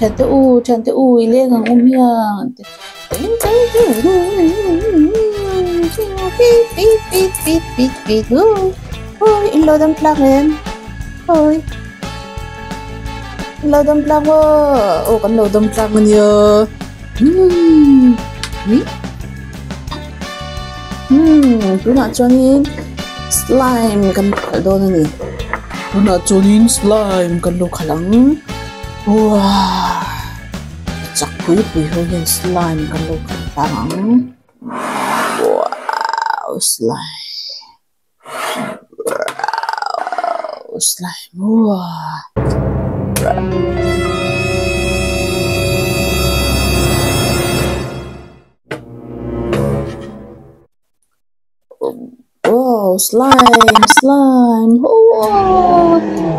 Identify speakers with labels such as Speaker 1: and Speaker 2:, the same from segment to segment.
Speaker 1: chante u ile ngang umiang ting ting pit ôi in lo dam plak em ôi lo dam plak wo o kan lo dam plak man yo tuna chonin slime kan do ni tuna chonin slime kan lo khalang wow chắc pui ho yen slime kan lo khalang wow slime wow oh slime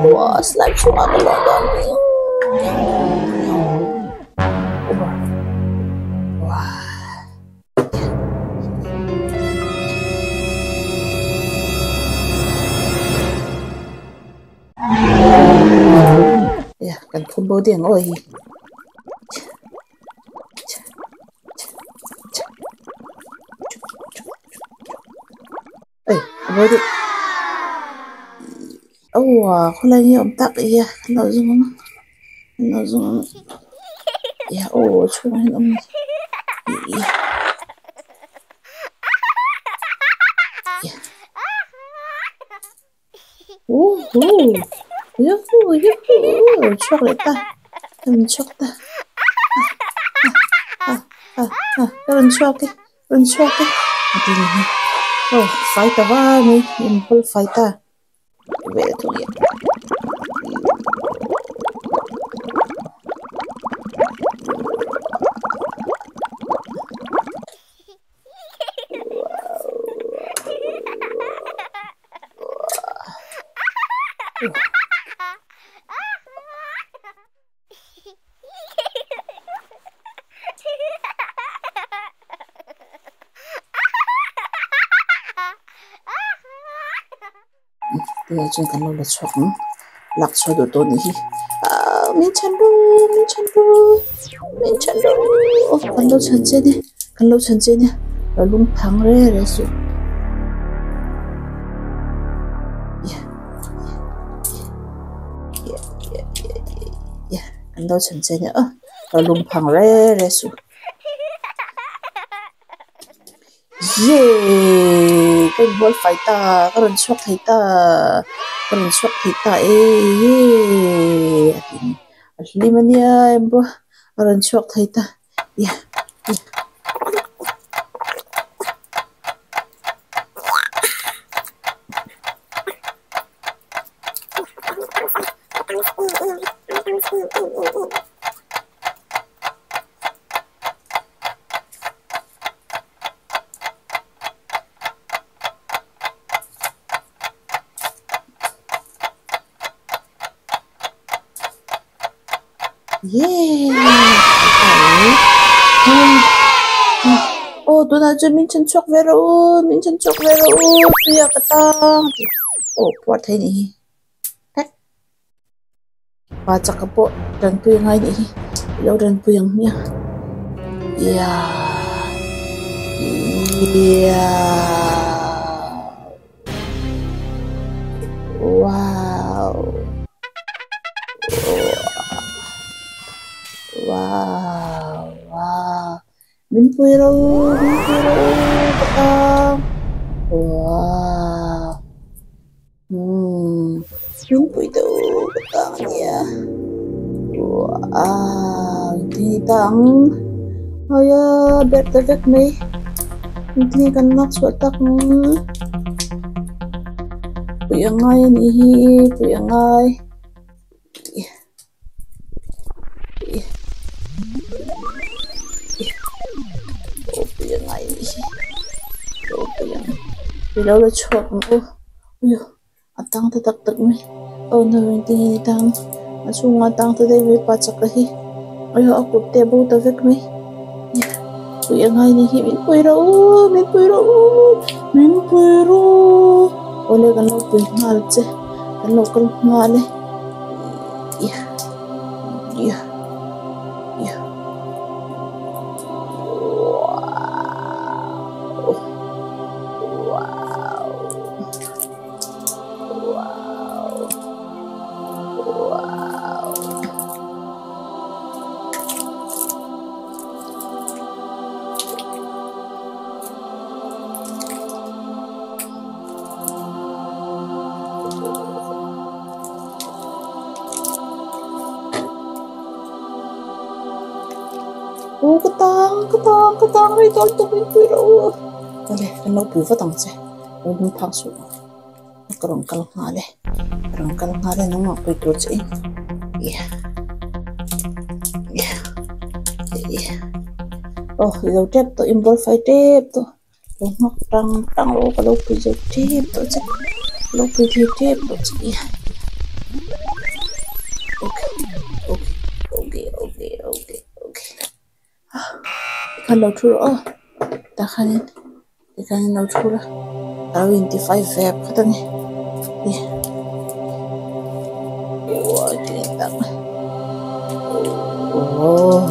Speaker 1: wow slime cuma kelodon ya kan phun bố điện ơi bố điện không lấy nhiều tắc ya nó dùng ya chung hết ông chọc lại ta đừng chọc ta đừng chọc cái phải ta va mi impul phải ta về thôi bây giờ kan lo chok lak cho do to ni min chan ru kan lo chan che ni lo lung phang re su ya kan lo chan che ni lo lung phang re su yeah cái ball phải ta cái lần shot thấy ta limania em bo cái lần shot thấy ta yeah tôi nói cho mình chân chọc về rồi tôi要cái tao bỏ thấy nè và chắc cái bộ đàn tuyên hay nè lâu đàn tuyên nha wow mình vui rồi wow mình vui đâu các nha wow thì tăng ôi bet ta vek mi ini kan nak suat tak puyang ai Bila lo chok atang ta tak mi no ting tang asunga tang ta dei pa chakahi aku te bu ta vek mi yang hai ni min puiro ole kan lo pui ngal che kan lo kan ngale tang ri tol tu bin pui ro ale kan lo pui fa tang che lo bin phang su karong kal ngale no ma pui tu che yeah oh lo tep to imbol fai tep to lo ngak tang lo ka lo pui je tep to che lo pui tep to che yeah okay kan lo thu ta khanin lo thu ra 25 vep khata ni oh kita oh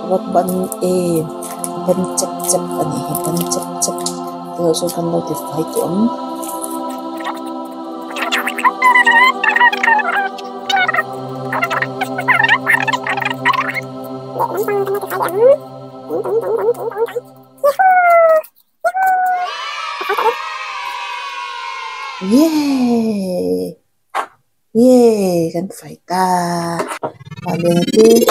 Speaker 1: wat ban ban chap ani ban chap lo so kan lo ti fai to yeah kan fai ta palete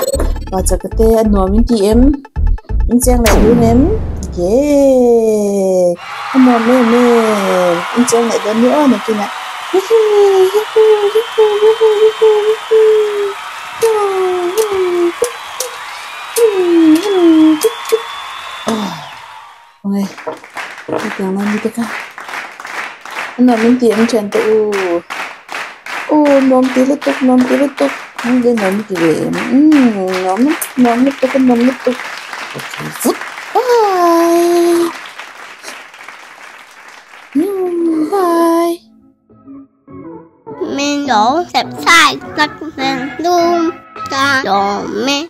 Speaker 1: Pachakate anomin TM inchang lai du nem yeah amom me inchang lai don ni on kina ôi tiếng nói như thế cả anomin TM chen to nom ti le tok không đến nắm cái gì nắm tục okay phút bye bye
Speaker 2: mình đổ sẹp sai tắt lên luôn cả đồ mẹ